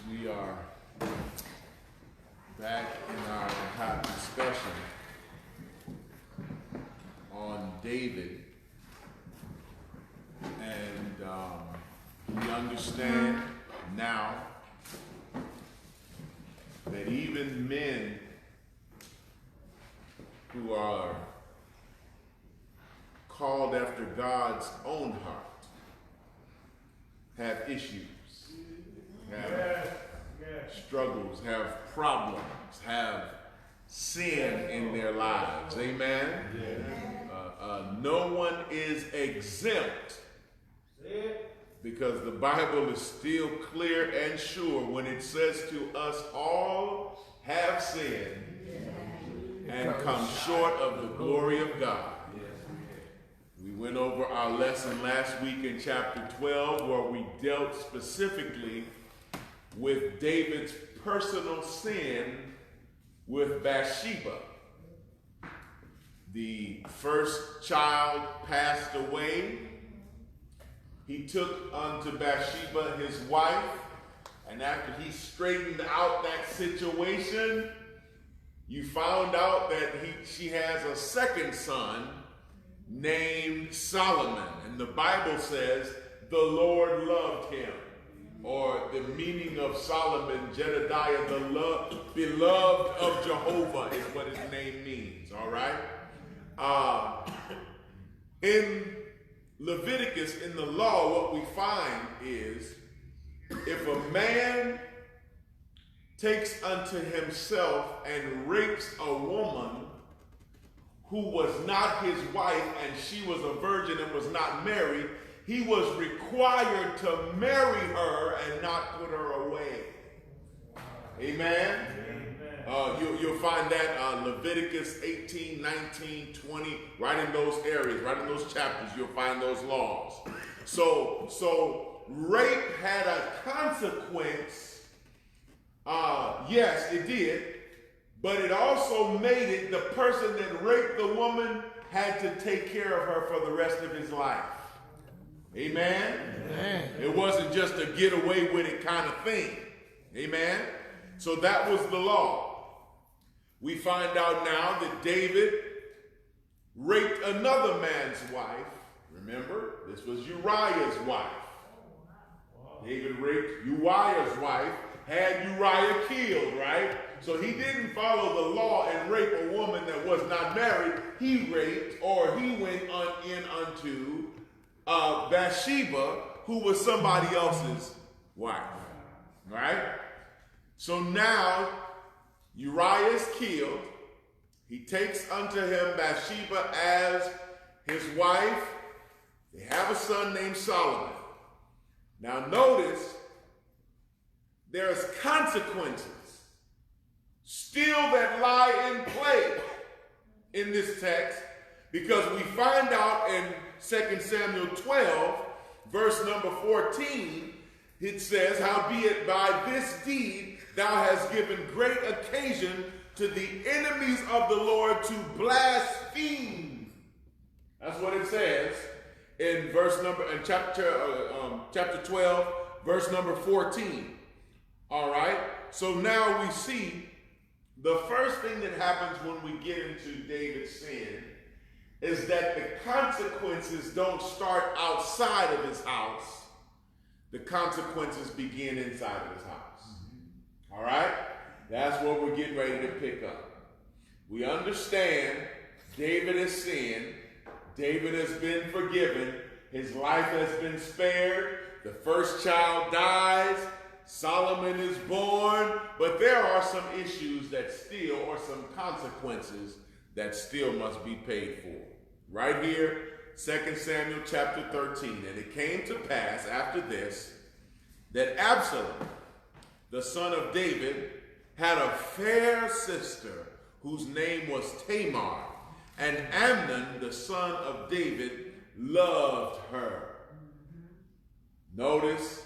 We are back in our hot discussion on David, and we understand now that even men who are called after God's own heart have issues, have struggles, have problems, have sin in their lives. Amen? No one is exempt, because the Bible is still clear and sure when it says to us, all have sinned and come short of the glory of God. We went over our lesson last week in chapter 12, where we dealt specifically with David's personal sin with Bathsheba. The first child passed away. He took unto Bathsheba his wife, and after he straightened out that situation, you found out that she has a second son named Solomon. And the Bible says the Lord loved him, or the meaning of Solomon, Jedediah, the beloved of Jehovah is what his name means, all right? In Leviticus, in the law, what we find is if a man takes unto himself and rapes a woman who was not his wife and she was a virgin and was not married, he was required to marry her and not put her away. Amen? You'll find that Leviticus 18, 19, 20, right in those areas, right in those chapters, you'll find those laws. So rape had a consequence. Yes, it did. But it also made it the person that raped the woman had to take care of her for the rest of his life. Amen? Amen. It wasn't just a get away with it kind of thing. Amen? So that was the law. We find out now that David raped another man's wife. Remember, this was Uriah's wife. David raped Uriah's wife, had Uriah killed, right? So he didn't follow the law and rape a woman that was not married. He raped, or he went in unto Bathsheba, who was somebody else's wife, right? So now Uriah is killed. He takes unto him Bathsheba as his wife. They have a son named Solomon. Now notice, there's consequences still that lie in play in this text, because we find out in 2 Samuel 12, verse number 14, it says, howbeit by this deed thou hast given great occasion to the enemies of the Lord to blaspheme. That's what it says in chapter 12, verse number 14. All right, so now we see the first thing that happens when we get into David's sin is that the consequences don't start outside of his house. The consequences begin inside of his house. All right, that's what we're getting ready to pick up. We understand David has sinned. David has been forgiven. His life has been spared. The first child dies. Solomon is born, but there are some issues that still, or some consequences that still must be paid for. Right here, 2 Samuel chapter 13. And it came to pass after this that Absalom, the son of David, had a fair sister whose name was Tamar, and Amnon, the son of David, loved her. Notice,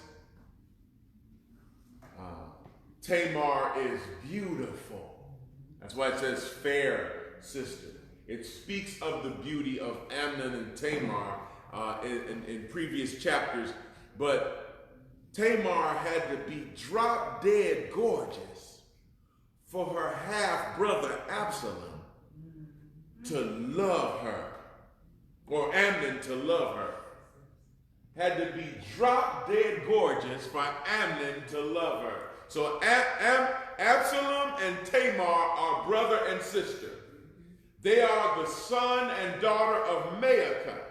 Tamar is beautiful. That's why it says fair sister. It speaks of the beauty of Amnon and Tamar in previous chapters. But Tamar had to be drop dead gorgeous for her half-brother Absalom to love her, or Amnon to love her. Had to be drop dead gorgeous for Amnon to love her. So Absalom and Tamar are brother and sister. They are the son and daughter of Maacah,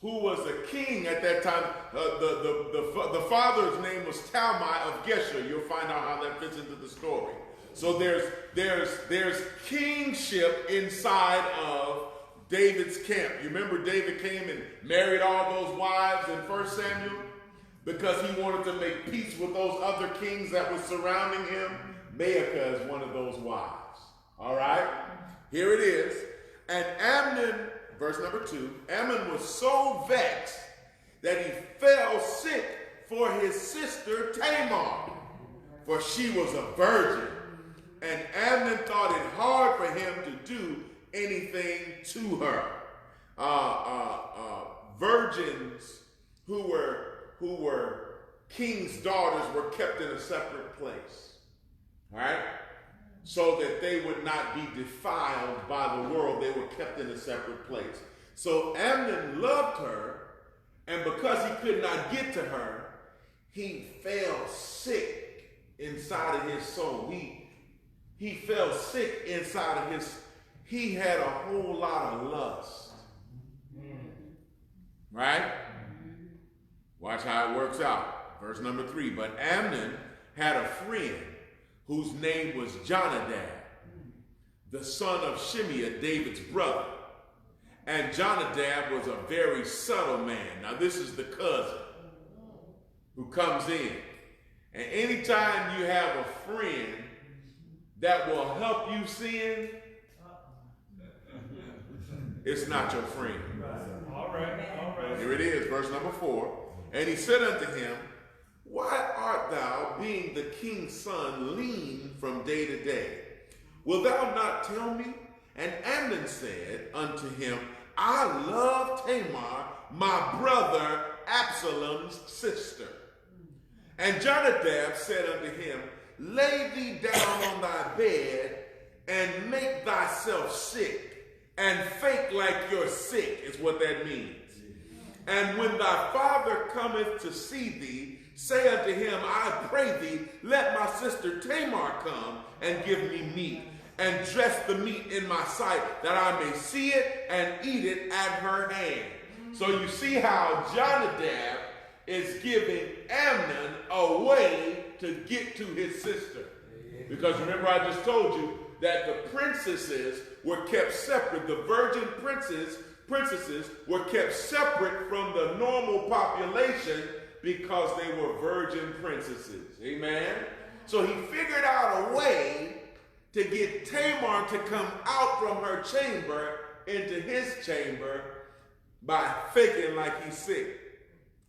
who was a king at that time. The father's name was Talmai of Geshur. You'll find out how that fits into the story. So there's kingship inside of David's camp. You remember David came and married all those wives in 1 Samuel? Because he wanted to make peace with those other kings that were surrounding him. Maacah is one of those wives. All right? Here it is. And Amnon, verse number 2, Amnon was so vexed that he fell sick for his sister Tamar, for she was a virgin. And Amnon thought it hard for him to do anything to her. Virgins who were king's daughters were kept in a separate place, all right? So that they would not be defiled by the world. They were kept in a separate place. So Amnon loved her, and because he could not get to her, he fell sick inside of his soul. He fell sick inside of he had a whole lot of lust. Right? Watch how it works out. Verse number 3. But Amnon had a friend whose name was Jonadab, the son of Shimeah, David's brother. And Jonadab was a very subtle man. Now this is the cousin who comes in. And anytime you have a friend that will help you sin, it's not your friend. All right. Here it is, verse number 4. And he said unto him, why art thou, being the king's son, lean from day to day? Wilt thou not tell me? And Amnon said unto him, I love Tamar, my brother Absalom's sister. And Jonadab said unto him, lay thee down on thy bed, and make thyself sick, and fake like you're sick, is what that means. And when thy father cometh to see thee, say unto him, I pray thee, let my sister Tamar come and give me meat, and dress the meat in my sight, that I may see it and eat it at her hand. So you see how Jonadab is giving Amnon a way to get to his sister. Because remember, I just told you that the princesses were kept separate. The virgin princesses were kept separate from the normal population because they were virgin princesses. Amen? So he figured out a way to get Tamar to come out from her chamber into his chamber by faking like he's sick.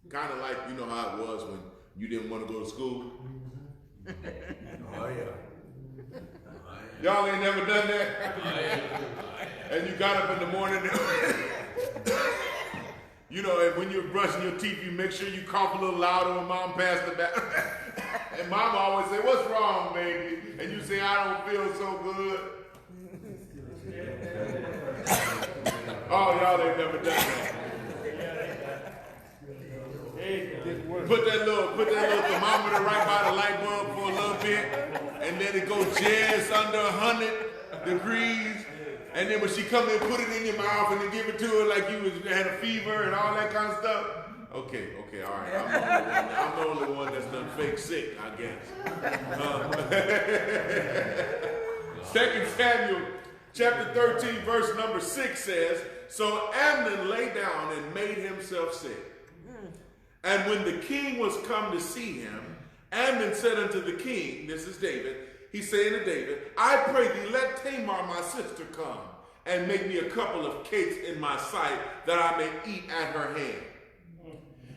Kind of like, you know how it was when you didn't want to go to school? Oh, yeah. Y'all ain't never done that? And you got up in the morning. You know, and when you're brushing your teeth, you make sure you cough a little louder when mom passed the back. And mom always say, what's wrong, baby? And you say, I don't feel so good. Oh, y'all ain't never done that. Put that little thermometer right by the light bulb for a little bit, and let it go just under 100 degrees. And then when she come in, put it in your mouth and then give it to her like you had a fever and all that kind of stuff. Okay, all right. I'm the only one that's done fake sick, I guess. 2 Samuel chapter 13, verse number 6 says, so Amnon lay down and made himself sick. And when the king was come to see him, Amnon said unto the king, this is David, he's saying to David, I pray thee, let Tamar my sister come and make me a couple of cakes in my sight, that I may eat at her hand.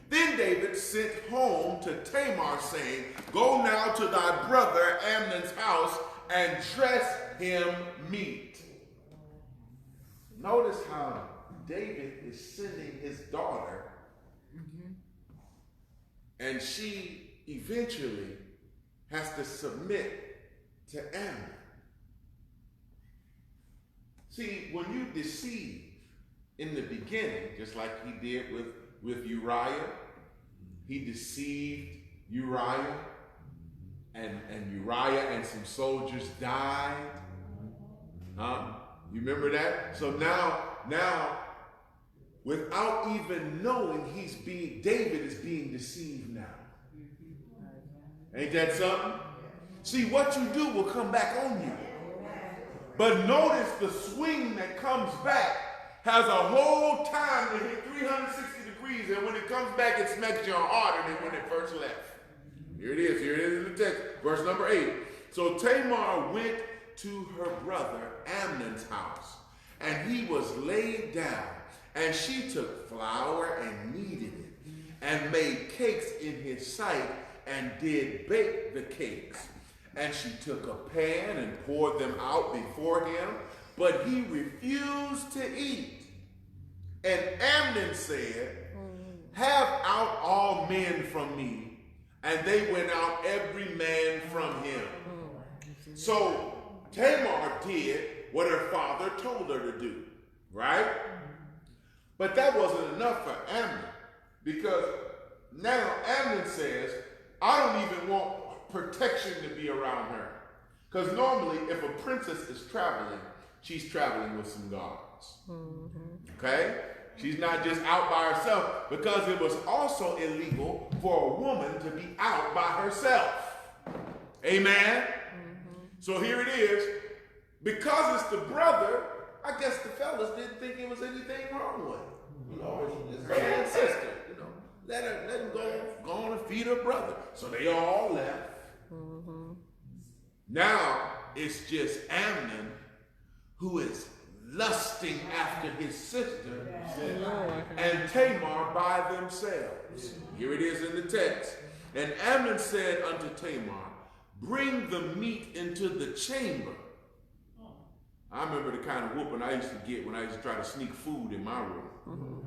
Then David sent home to Tamar, saying, go now to thy brother Amnon's house and dress him meat. Notice how David is sending his daughter And she eventually has to submit to Amnon. See, when you deceive in the beginning, just like he did with Uriah, he deceived Uriah, and Uriah and some soldiers died. You remember that? So now, without even knowing, David is being deceived now. Ain't that something? See, what you do will come back on you. But notice the swing that comes back has a whole time to hit 360 degrees, and when it comes back, it smacks you harder than when it first left. Here it is in the text, verse number 8. So Tamar went to her brother Amnon's house, and he was laid down, and she took flour and kneaded it, and made cakes in his sight, and did bake the cakes. And she took a pan and poured them out before him, but he refused to eat. And Amnon said, have out all men from me. And they went out every man from him. So Tamar did what her father told her to do, right? But that wasn't enough for Amnon, because now Amnon says, I don't even want protection to be around her. Because normally, if a princess is traveling, she's traveling with some guards. Okay? She's not just out by herself, because it was also illegal for a woman to be out by herself. Amen? So here it is. Because it's the brother, I guess the fellas didn't think there was anything wrong with it. You know, it's brother and sister. You know, let him go on and feed her brother. So they all left. Now it's just Amnon who is lusting after his sister and Tamar by themselves. Here it is in the text. And Amnon said unto Tamar, bring the meat into the chamber. I remember the kind of whooping I used to get when I used to try to sneak food in my room.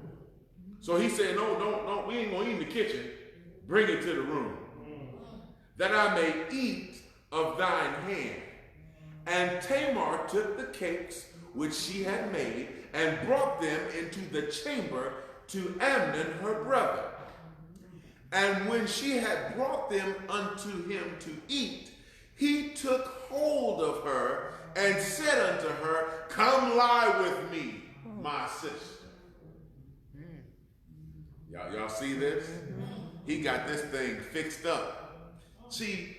So he said, no, we ain't gonna eat in the kitchen. Bring it to the room, that I may eat of thine hand. And Tamar took the cakes which she had made and brought them into the chamber to Amnon her brother. And when she had brought them unto him to eat, he took hold of her and said unto her, come lie with me, my sister. Y'all see this? He got this thing fixed up. See,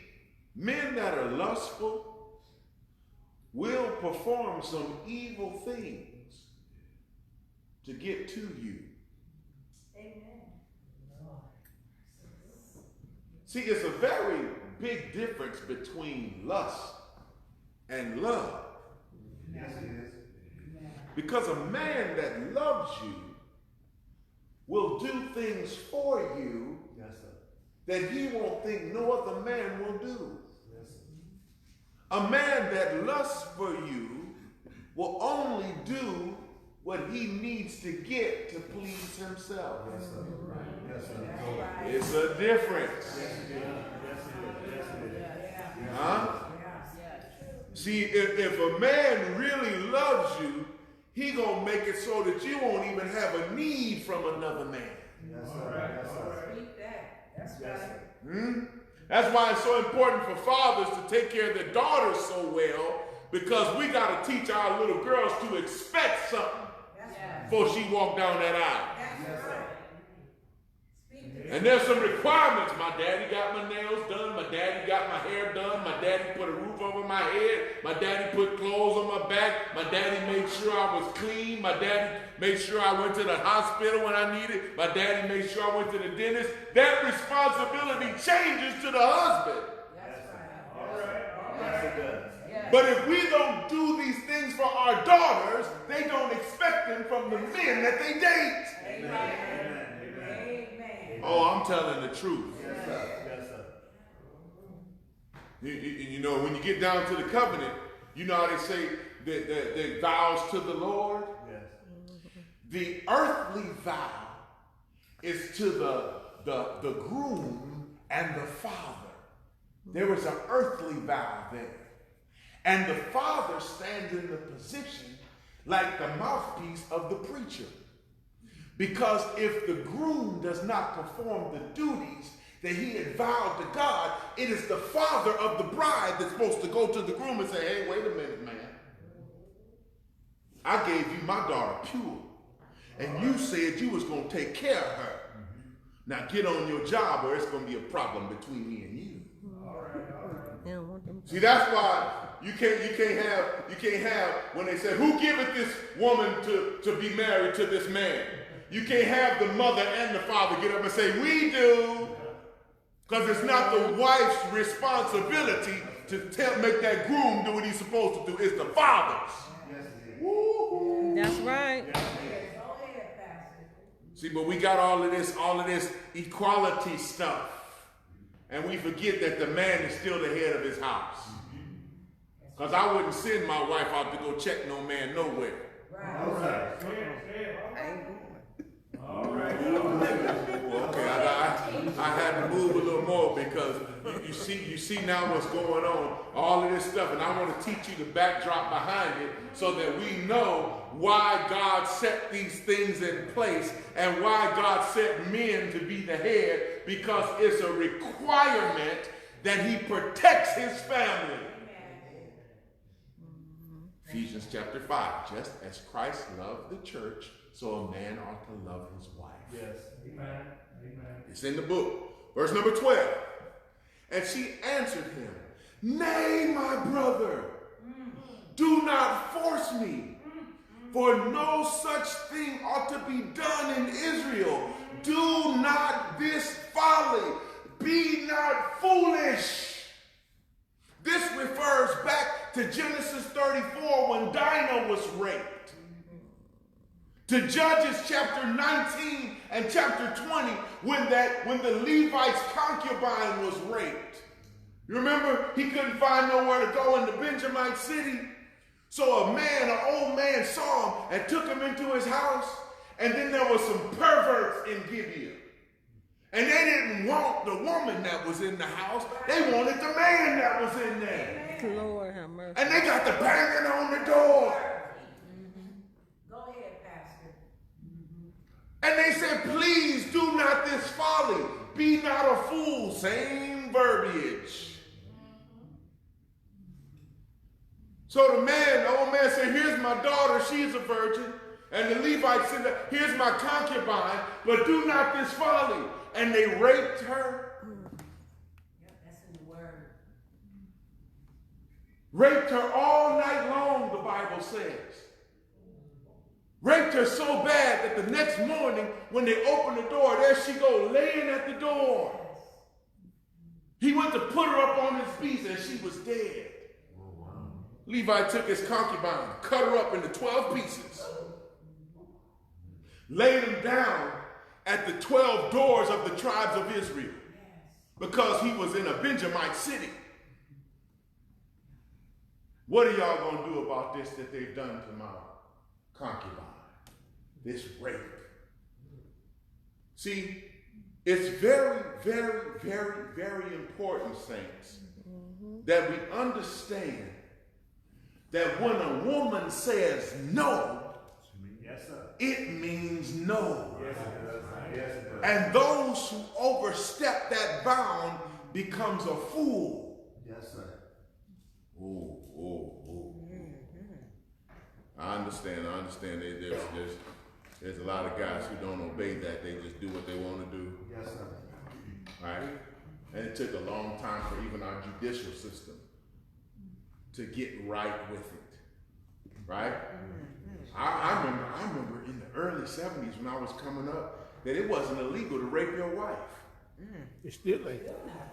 men that are lustful will perform some evil things to get to you. Amen. See, it's a very big difference between lust and love. Yes, it is. Because a man that loves you will do things for you that he won't think no other man will do. A man that lusts for you will only do what he needs to get to please himself. Yes, sir. Right. Yes, sir. It's a difference. Huh? See, if a man really loves you, he gonna make it so that you won't even have a need from another man. Yes, sir. Yes, sir. That's right. That's why it's so important for fathers to take care of their daughters so well, because we got to teach our little girls to expect something before she walk down that aisle. Yes, sir. And there's some requirements. My daddy got my nails done. My daddy got my hair done. My daddy put a roof over my head. My daddy put clothes on my back. My daddy made sure I was clean. My daddy made sure I went to the hospital when I needed. My daddy made sure I went to the dentist. That responsibility changes to the husband. That's right. All right. Yes, it does. But if we don't do these things for our daughters, they don't expect them from the men that they date. Amen. Amen. Oh, I'm telling the truth. Yes, sir. Yes, sir. You know, when you get down to the covenant, you know how they say the vows to the Lord? Yes. The earthly vow is to the the groom and the father. There was an earthly vow there. And the father stands in the position like the mouthpiece of the preacher. Because if the groom does not perform the duties that he had vowed to God, it is the father of the bride that's supposed to go to the groom and say, hey, wait a minute, man. I gave you my daughter pure, and you said you was going to take care of her. Now get on your job or it's going to be a problem between me and you. See, that's why you can't have when they say, who giveth this woman to be married to this man? You can't have the mother and the father get up and say, we do. Because it's not the wife's responsibility to make that groom do what he's supposed to do. It's the father's. That's right. See, but we got all of this equality stuff. And we forget that the man is still the head of his house. Because I wouldn't send my wife out to go check no man nowhere. All right. Okay, I had to move a little more because you see now what's going on, all of this stuff, and I want to teach you the backdrop behind it so that we know why God set these things in place and why God set men to be the head, because it's a requirement that he protects his family. Ephesians chapter 5, just as Christ loved the church, so a man ought to love his wife. Yes. Amen. It's in the book. Verse number 12. And she answered him, nay, my brother, do not force me, for no such thing ought to be done in Israel. Do not this folly. Be not foolish. This refers back to Genesis 34 when Dinah was raped. To Judges chapter 19 and chapter 20 when the Levite's concubine was raped. You remember he couldn't find nowhere to go in the Benjamite city. So an old man saw him and took him into his house. And then there was some perverts in Gibeah. And they didn't want the woman that was in the house. They wanted the man that was in there. Lord have mercy. And they got the banging on the door. And they said, please do not this folly. Be not a fool. Same verbiage. So the old man said, here's my daughter. She's a virgin. And the Levite said, here's my concubine. But do not this folly. And they raped her. Yep, that's in the word. Raped her all night long, the Bible says. Raped her so bad that the next morning when they opened the door, there she go laying at the door. He went to put her up on his feet and she was dead. Oh, wow. Levi took his concubine, cut her up into 12 pieces, laid them down at the 12 doors of the tribes of Israel because he was in a Benjamite city. What are y'all going to do about this that they've done to my concubine? This rape. See, it's very, very, very, very important, saints, that we understand that when a woman says no, Yes, sir. it means no. Yes, it does. Yes, it does. And those who overstep that bound becomes a fool. Yes, sir. Oh. I understand. There's a lot of guys who don't obey that. They just do what they want to do. Yes, sir. Right? And it took a long time for even our judicial system to get right with it. Right? I remember in the early 70s when I was coming up that it wasn't illegal to rape your wife. It's still ain't.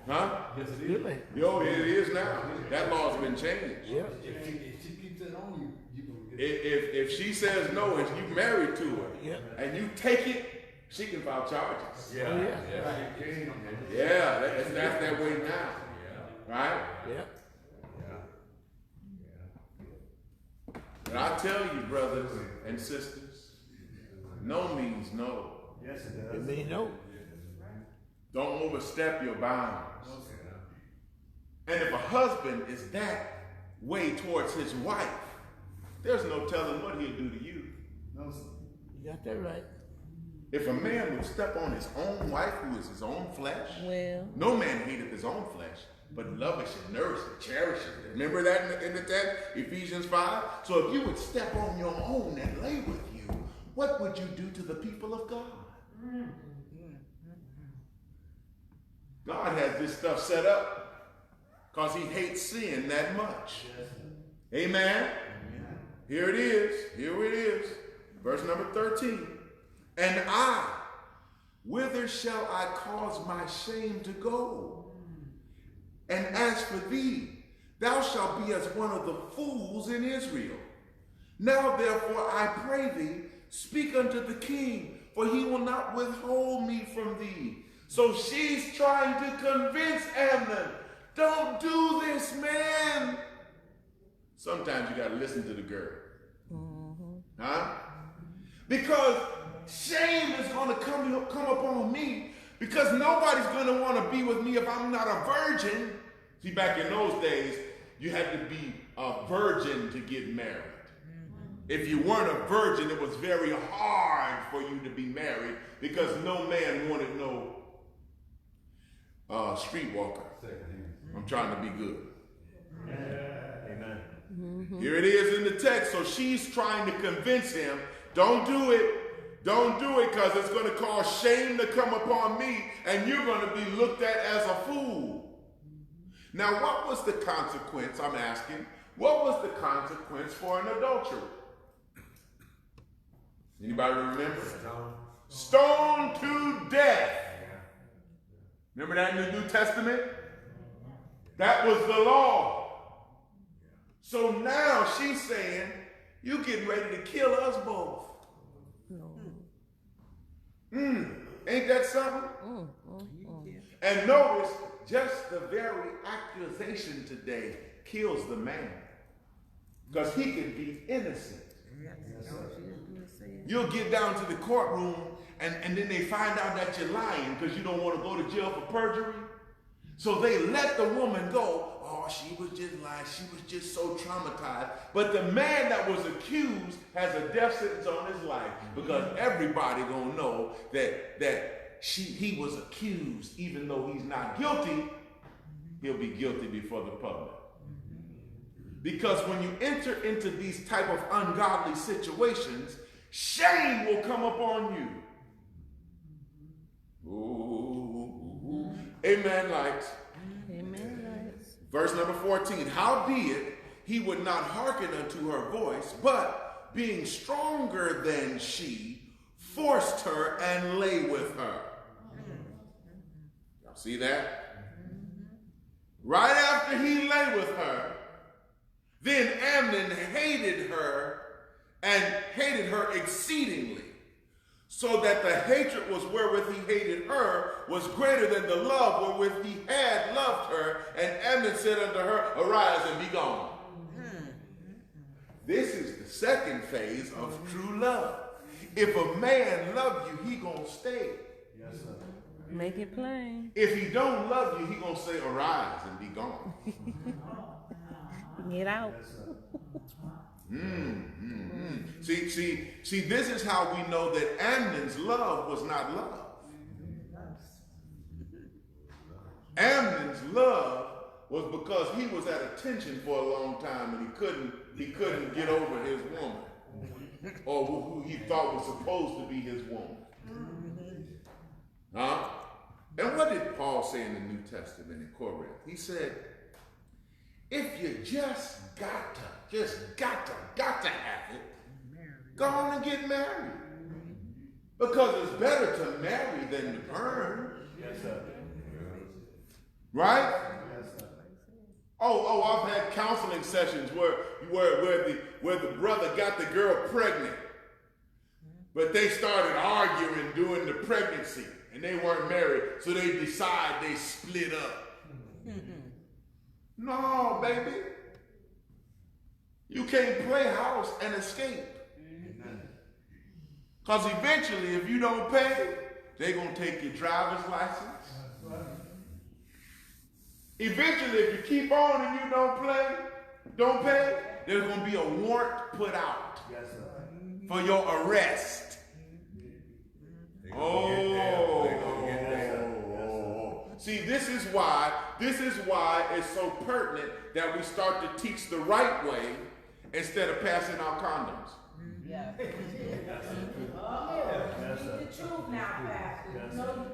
Huh? Yes, it Still ain't. Yo, it is now. That law's been changed. Yeah. If she keeps it on you, you can get If she says no and you married to her, Yeah. and you take it, she can file charges. Yeah. Oh, yeah. Yeah, that's that way now. Right? Yeah. But I tell you, brothers and sisters, no means no. Yes, it It does. mean no. Don't overstep your bounds. And if a husband is that way towards his wife, there's no telling what he'll do to you. No, sir. You got that right. If a man will step on his own wife, who is his own flesh, Well, no man hateth his own flesh, but loveth and nourishes and cherishes it. Remember that in the text, Ephesians 5? So if you would step on your own and lay with you, what would you do to the people of God? God has this stuff set up because he hates sin that much. Amen? Here it is. Here it is. Verse number 13. And I, whither shall I cause my shame to go? And as for thee, thou shalt be as one of the fools in Israel. Now therefore I pray thee, speak unto the king, for he will not withhold me from thee. So she's trying to convince Amnon, don't do this, man. Sometimes you got to listen to the girl. Huh? Because shame is going to come upon me, because nobody's going to want to be with me if I'm not a virgin. See, back in those days, you had to be a virgin to get married. If you weren't a virgin, it was very hard for you to be married, because no man wanted no streetwalker. I'm trying to be good. Amen. Here it is in the text. So she's trying to convince him, don't do it. Don't do it, because it's going to cause shame to come upon me, and you're going to be looked at as a fool. Now, what was the consequence, I'm asking, what was the consequence for an adulterer? Anybody remember? Stoned to death. Remember that in the New Testament? That was the law. So now she's saying, you getting ready to kill us both. Ain't that something? And notice, just the very accusation today kills the man, because he can be innocent. You'll get down to the courtroom and then they find out that you're lying because you don't want to go to jail for perjury. So they let the woman go. Oh, she was just lying. She was just so traumatized. But the man that was accused has a death sentence on his life, because everybody gonna know that he was accused. Even though he's not guilty, he'll be guilty before the public. Because when you enter into these type of ungodly situations, shame will come upon you. Ooh. Amen, lights. amen, lights. Verse number 14. Howbeit he would not hearken unto her voice, but being stronger than she, forced her and lay with her. Y'all see that? Right after he lay with her, then Amnon hated her, and hated her exceedingly, so that the hatred was wherewith he hated her was greater than the love wherewith he had loved her. And Amnon said unto her, arise and be gone. This is the second phase of true love. If a man love you, he gonna stay. Yes, sir. Make it plain. If he don't love you, he gonna say arise and be gone. Get out. See, this is how we know that Amnon's love was not love. Amnon's love was because he was at attention for a long time, and he couldn't get over his woman, or who he thought was supposed to be his woman. Huh? And what did Paul say in the New Testament in Corinth? He said, if you just got to have it, go on and get married. Because it's better to marry than to burn. Yes, sir. Right? Yes, sir. Oh, I've had counseling sessions where the brother got the girl pregnant, but they started arguing during the pregnancy, and they weren't married, so they decide they split up. No, baby. You can't play house and escape. Because eventually, if you don't pay, they're going to take your driver's license. Eventually, if you keep on and you don't pay, there's going to be a warrant put out for your arrest. See, this is why it's so pertinent that we start to teach the right way instead of passing out condoms. Yeah. The truth now, Pastor.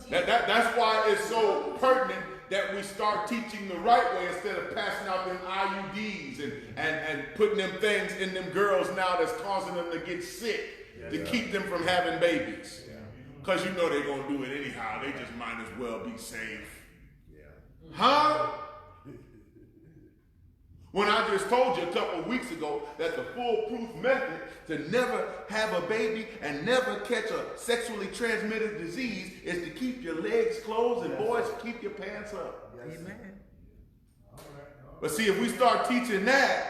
That's why it's so pertinent that we start teaching the right way instead of passing out them IUDs and putting them things in them girls now that's causing them to get sick to keep them from having babies. Because you know they're going to do it anyhow. They just might as well be safe. Huh? When I just told you a couple of weeks ago that the foolproof method to never have a baby and never catch a sexually transmitted disease is to keep your legs closed and boys, keep your pants up. Amen. But see, if we start teaching that,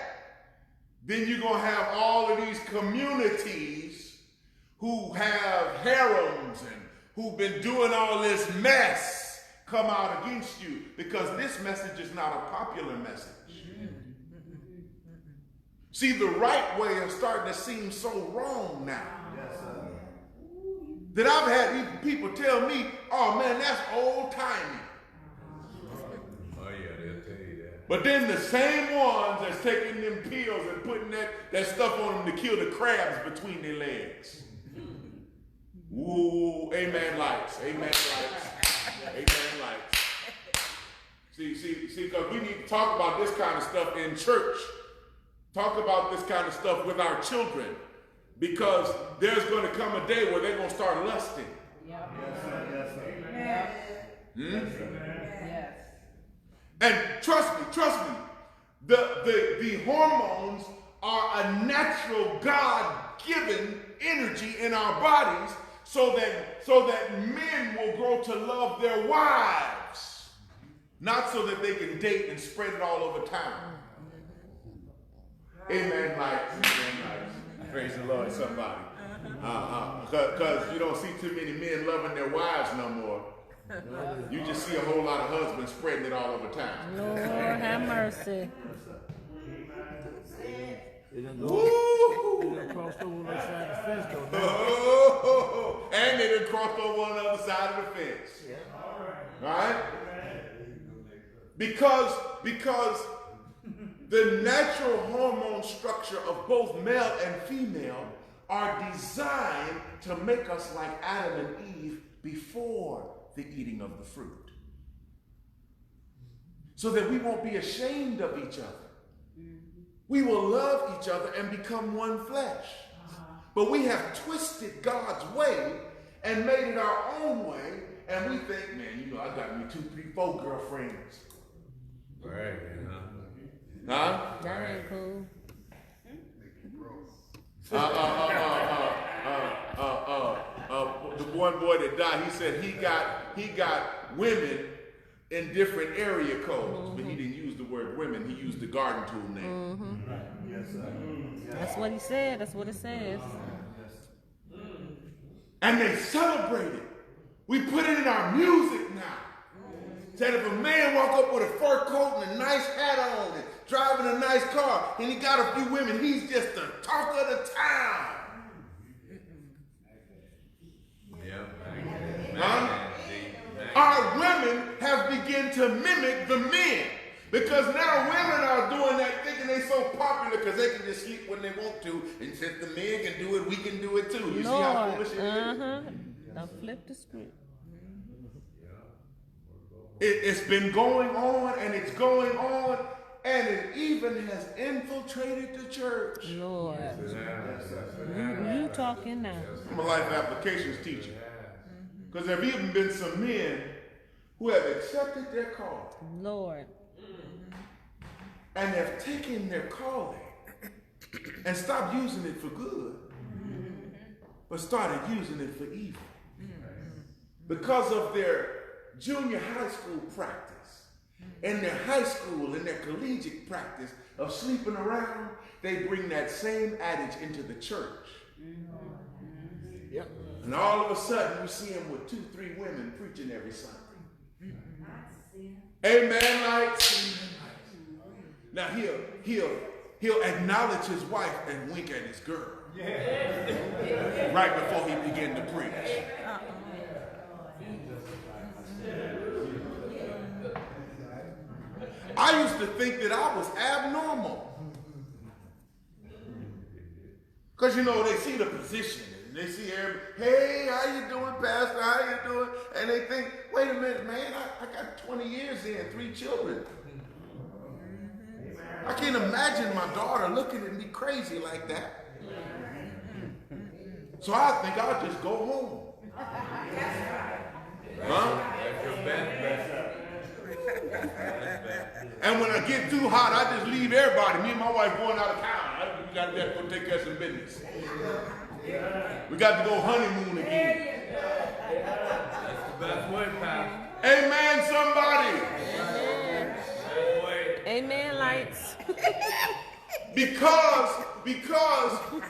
then you're going to have all of these communities who have harems and who've been doing all this mess come out against you because this message is not a popular message. See, the right way is starting to seem so wrong now. That I've had people tell me, oh man, that's old-timey. Oh yeah, they'll tell you that. But then the same ones that's taking them pills and putting that stuff on them to kill the crabs between their legs. Ooh, amen lights, amen lights, amen lights. See, because we need to talk about this kind of stuff in church. Talk about this kind of stuff with our children. Because there's going to come a day where they're going to start lusting. Yep. Yes, Yes. And trust me, the hormones are a natural God-given energy in our bodies so that men will grow to love their wives, not so that they can date and spread it all over town. Amen, lights. Amen, lights. Praise the Lord, somebody. Because you don't see too many men loving their wives no more. You just see a whole lot of husbands spreading it all over town. Lord have mercy. They done crossed over on the side of the fence though. Oh, and they done crossed over on the other side of the fence. Right? Because the natural hormone structure of both male and female are designed to make us like Adam and Eve before the eating of the fruit. So that we won't be ashamed of each other. We will love each other and become one flesh. But we have twisted God's way and made it our own way, and we think, man, you know, I got me 2, 3, 4 girlfriends. Right, Huh? That ain't cool. The one boy that died, he said he got women in different area codes, but he didn't use the word women. He used the garden tool name. That's what he said. That's what it says. And they celebrate it. We put it in our music now. Said if a man walk up with a fur coat and a nice hat on and driving a nice car and he got a few women, he's just the talk of the town. Huh? Our women have begun to mimic the men. Because now women are doing that thinking they're so popular because they can just sleep when they want to. And since the men can do it, we can do it too. You see how foolish it is? Now flip the script. It's been going on and it's going on, and it even has infiltrated the church. Lord. You talking now. I'm a life applications teacher. Because there have even been some men who have accepted their call. Lord. And have taken their calling and stopped using it for good, but started using it for evil. Because of their junior high school practice and their high school and their collegiate practice of sleeping around, they bring that same adage into the church. Yep. And all of a sudden you see them with 2, 3 women preaching every Sunday. Amen. Like, now he'll acknowledge his wife and wink at his girl. Right before he began to preach. I used to think that I was abnormal. Because, you know, they see the position. And they see everybody, hey, how you doing, Pastor? How you doing? And they think, wait a minute, man, I got 20 years in, 3 children. I can't imagine my daughter looking at me crazy like that. So I think I'll just go home. Huh? That's your best bet. And when I get too hot, I just leave everybody. Me and my wife going out of town. We got to go take care of some business. We got to go honeymoon again. That's the best way, Pastor. Amen, somebody. Amen, lights. Because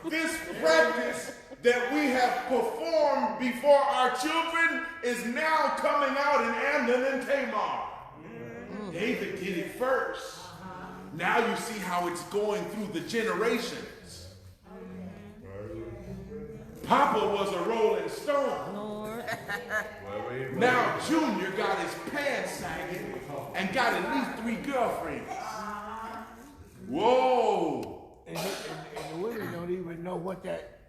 this practice that we have performed before our children is now coming out in Amnon and Tamar. David did it first. Now you see how it's going through the generations. Papa was a rolling stone. Lord. Now Junior got his pants sagging and got at least 3 girlfriends. Whoa. And the women don't even know what that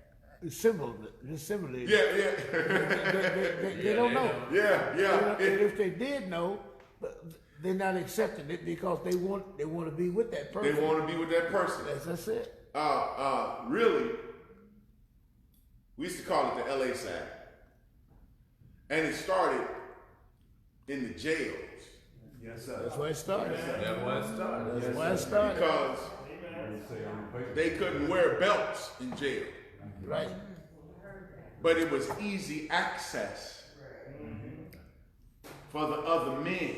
symbol is. Yeah. They don't know. Yeah. And if they did know, they're not accepting it because they want to be with that person. They want to be with that person. That's it. Really, we used to call it the LA SAC. And it started in the jails. Yes, sir. That's where it started. That's why it started. That's why it started. Because they couldn't wear belts in jail. Right. But it was easy access for the other men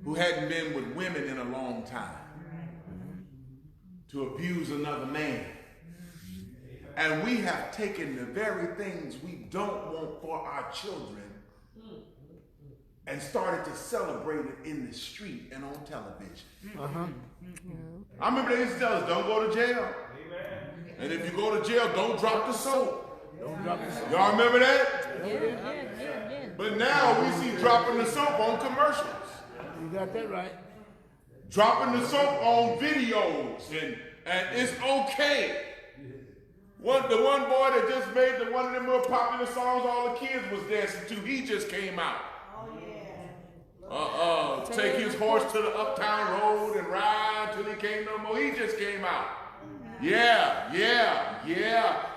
who hadn't been with women in a long time to abuse another man. And we have taken the very things we don't want for our children and started to celebrate it in the street and on television. I remember they used to tell us, don't go to jail. And if you go to jail, don't drop the soap. Don't drop the soap. Y'all remember that? Yeah. But now we see dropping the soap on commercials. You got that right. Dropping the soap on videos, and it's okay. The one boy that just made one of them real popular songs all the kids was dancing to, he just came out. Take his horse to the uptown road and ride till he came no more. He just came out. Yeah.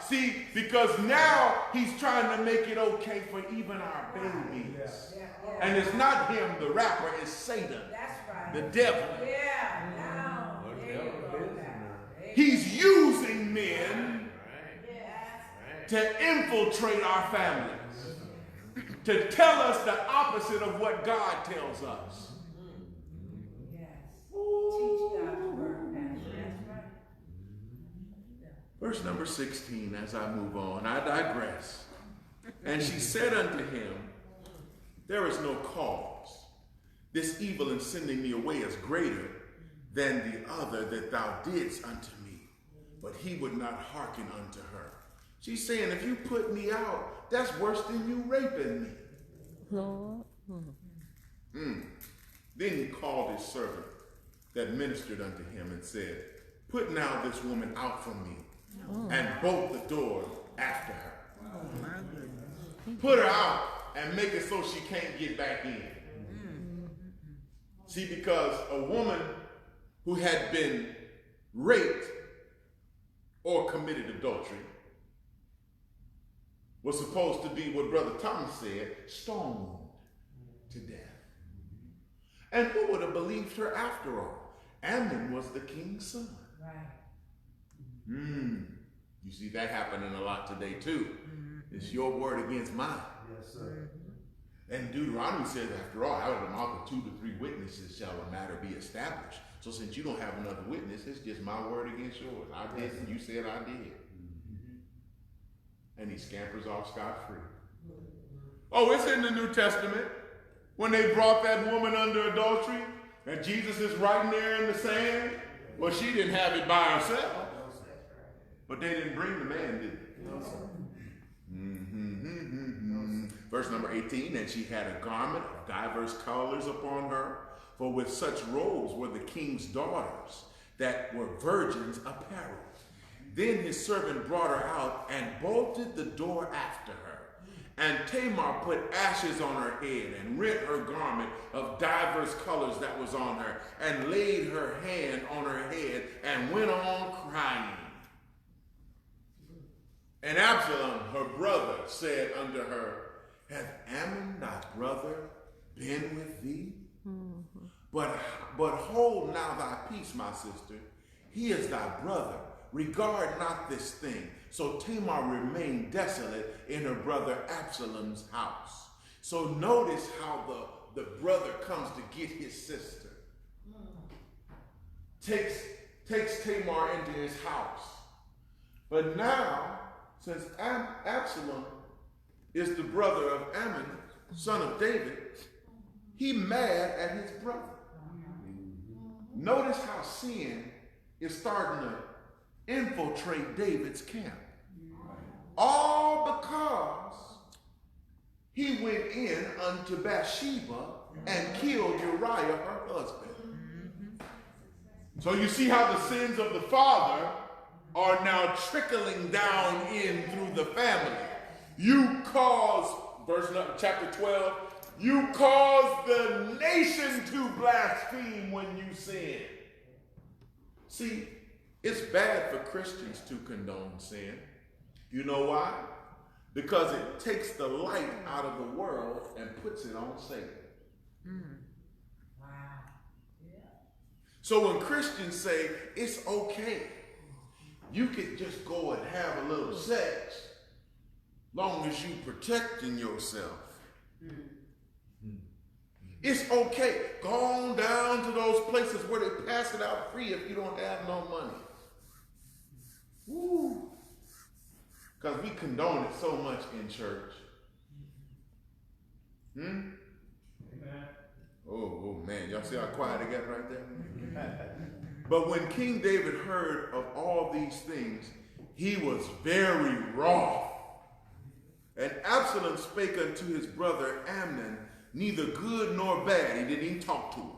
See, because now he's trying to make it okay for even our babies. And it's not him, the rapper, it's Satan. That's right. The devil. Yeah, now. There you go. He's using men to infiltrate our families, to tell us the opposite of what God tells us. Yes. Teach God's word, Pastor. That's right. Verse number 16, as I move on, I digress. And she said unto him, there is no cause. This evil in sending me away is greater than the other that thou didst unto me. But he would not hearken unto her. She's saying, if you put me out, that's worse than you raping me. Lord. Then he called his servant that ministered unto him and said, put now this woman out from me, and bolt the door after her. Put her out and make it so she can't get back in. See, because a woman who had been raped or committed adultery was supposed to be, what Brother Thomas said, stoned to death. And who would have believed her after all? Amnon was the king's son. Right. You see that happening a lot today too. It's your word against mine. Yes, sir. And Deuteronomy says, after all, out of the mouth of 2 to 3 witnesses shall a matter be established. So since you don't have another witness, it's just my word against yours. I did and you said I did. And he scampers off scot-free. Oh, it's in the New Testament. when they brought that woman under adultery and Jesus is right there in the sand? Well, she didn't have it by herself. But they didn't bring the man, did they? No, sir. Verse number 18, and she had a garment of diverse colors upon her, for with such robes were the king's daughters that were virgins apparel. Then his servant brought her out and bolted the door after her. And Tamar put ashes on her head and rent her garment of diverse colors that was on her, and laid her hand on her head and went on crying. And Absalom, her brother, said unto her, hath Ammon thy brother been with thee? But hold now thy peace, my sister. He is thy brother. Regard not this thing. So Tamar remained desolate in her brother Absalom's house. So notice how the brother comes to get his sister. Takes Tamar into his house. But now, since Absalom is the brother of Ammon, son of David, he mad at his brother. Notice how sin is starting to infiltrate David's camp. All because he went in unto Bathsheba and killed Uriah, her husband. So you see how the sins of the father are now trickling down in through the family. You cause, chapter 12, you cause the nation to blaspheme when you sin. See, it's bad for Christians to condone sin. You know why? Because it takes the light out of the world and puts it on Satan. Wow. Yeah. So when Christians say it's okay, you can just go and have a little sex, long as you protecting yourself. It's okay. Go on down to those places where they pass it out free if you don't have no money. Woo. Because we condone it so much in church. Amen. Oh man, y'all see how quiet it got right there? But when King David heard of all these things, he was very wroth. And Absalom spake unto his brother Amnon, neither good nor bad. He didn't even talk to him.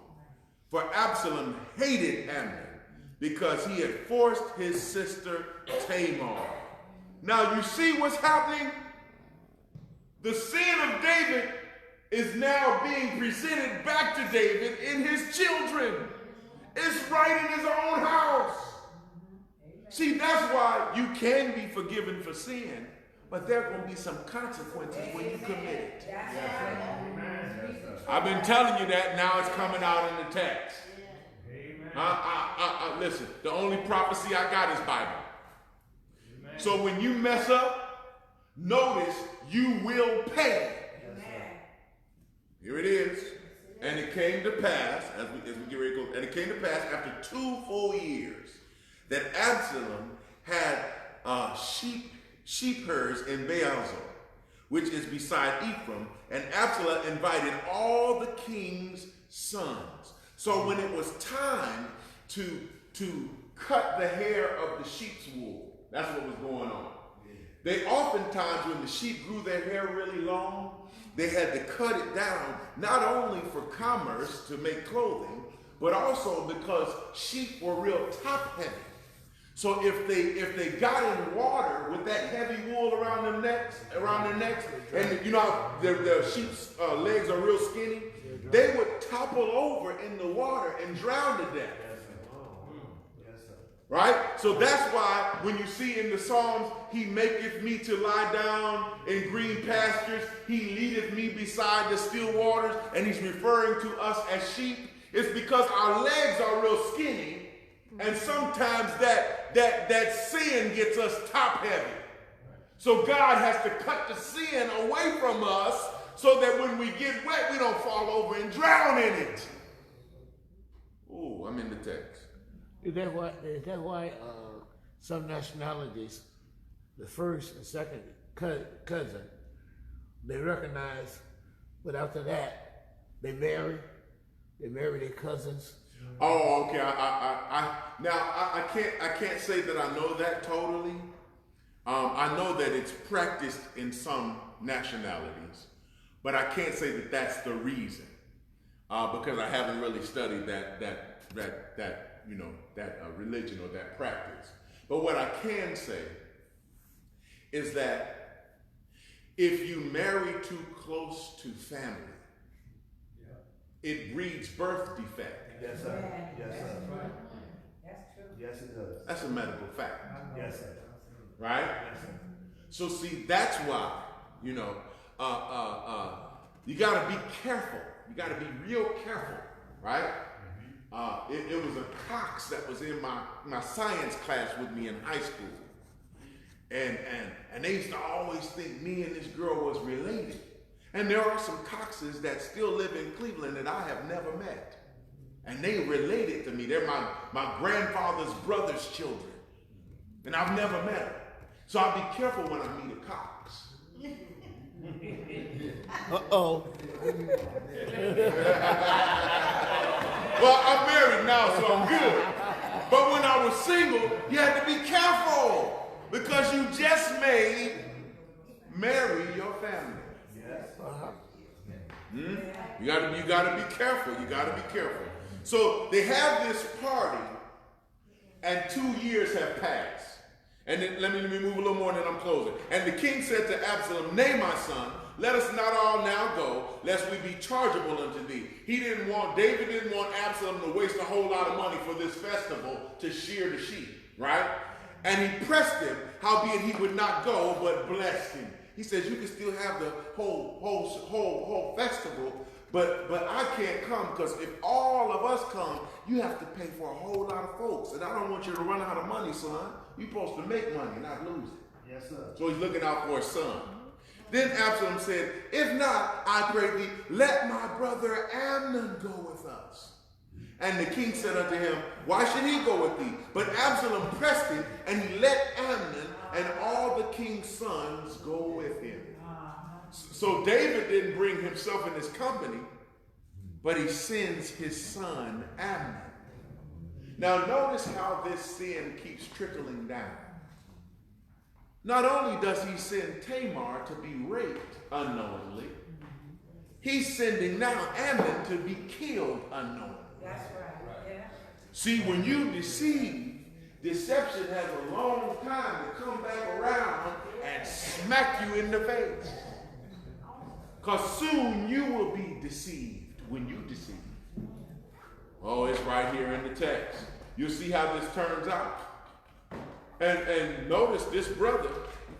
For Absalom hated Amnon because he had forced his sister Tamar. Now you see what's happening? The sin of David is now being presented back to David in his children. It's right in his own house. See, that's why you can be forgiven for sin, but there are going to be some consequences when you commit it. That's right. I've been telling you that, now it's coming out in the text. Listen, the only prophecy I got is Bible. So when you mess up, notice you will pay. Here it is. And it came to pass, as we get ready to go, and it came to pass after 2 full years that Absalom had sheep herds in Baalzor, which is beside Ephraim, and Absalom invited all the king's sons. So when it was time to cut the hair of the sheep's wool, that's what was going on. They oftentimes, when the sheep grew their hair really long, they had to cut it down, not only for commerce to make clothing, but also because sheep were real top heavy. So if they got in water with that heavy wool around their necks, and you know how the sheep's legs are real skinny, they would topple over in the water and drown to death. Right? So that's why when you see in the Psalms, he maketh me to lie down in green pastures, he leadeth me beside the still waters, and he's referring to us as sheep. It's because our legs are real skinny, and sometimes that sin gets us top heavy. So God has to cut the sin away from us so that when we get wet, we don't fall over and drown in it. Oh, I'm in the text. Is that why some nationalities, the first and second cousin, they recognize, but after that, they marry their cousins. Oh, okay. I can't say that I know that totally. I know that it's practiced in some nationalities, but I can't say that that's the reason, because I haven't really studied that religion or that practice. But what I can say is that if you marry too close to family, it breeds birth defect. Yes, sir. Yes, sir. That's true. Yes, it does. That's a medical fact, Yes, sir. right? Yes, sir. So see, that's why, you got to be careful. You got to be real careful, right? It was a Cox that was in my science class with me in high school. And they used to always think me and this girl was related. And there are some Coxes that still live in Cleveland that I have never met. And they related to me. They're my grandfather's brother's children. And I've never met them. So I'll be careful when I meet a Cox. Uh-oh. Well, I'm married now, so I'm good. But when I was single, you had to be careful because you just may marry your family. Yes. You gotta be careful. You gotta be careful. So they have this party, and 2 years have passed. And then let me move a little more, and then I'm closing. And the king said to Absalom, "Nay, my son, let us not all now go, lest we be chargeable unto thee." David didn't want Absalom to waste a whole lot of money for this festival to shear the sheep, right? And he pressed him, howbeit he would not go, but blessed him. He says, "You can still have the whole festival, but I can't come, because if all of us come, you have to pay for a whole lot of folks. And I don't want you to run out of money, son. You're supposed to make money, not lose it." Yes, sir. So he's looking out for his son. Then Absalom said, "If not, I pray thee, let my brother Amnon go with us." And the king said unto him, "Why should he go with thee?" But Absalom pressed him, and he let Amnon and all the king's sons go with him. So David didn't bring himself in his company, but he sends his son Amnon. Now notice how this sin keeps trickling down. Not only does he send Tamar to be raped unknowingly, he's sending now Amnon to be killed unknowingly. That's right. Yeah. See, when you deceive, deception has a long time to come back around and smack you in the face. Because soon you will be deceived when you deceive. Oh, it's right here in the text. You'll see how this turns out. And notice this brother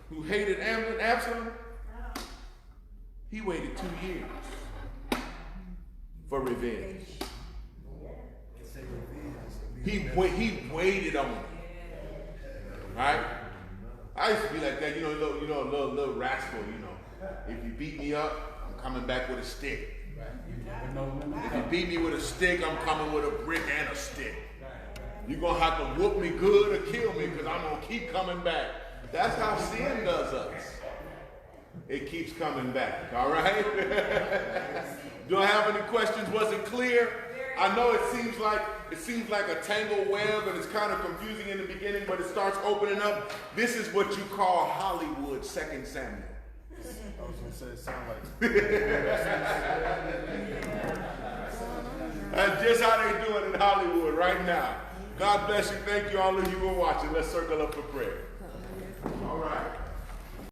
who hated Absalom, he waited 2 years for revenge. He waited on it. Right? I used to be like that, little rascal, If you beat me up, I'm coming back with a stick. If you beat me with a stick, I'm coming with a brick and a stick. You're going to have to whoop me good or kill me, because I'm going to keep coming back. That's how sin does us. It keeps coming back, all right? Do I have any questions? Was it clear? I know it seems like a tangled web, and it's kind of confusing in the beginning, but it starts opening up. This is what you call Hollywood 2 Samuel. I was going to say, it sounds like. That's just how they do it in Hollywood right now. God bless you. Thank you, all of you who are watching. Let's circle up for prayer. All right.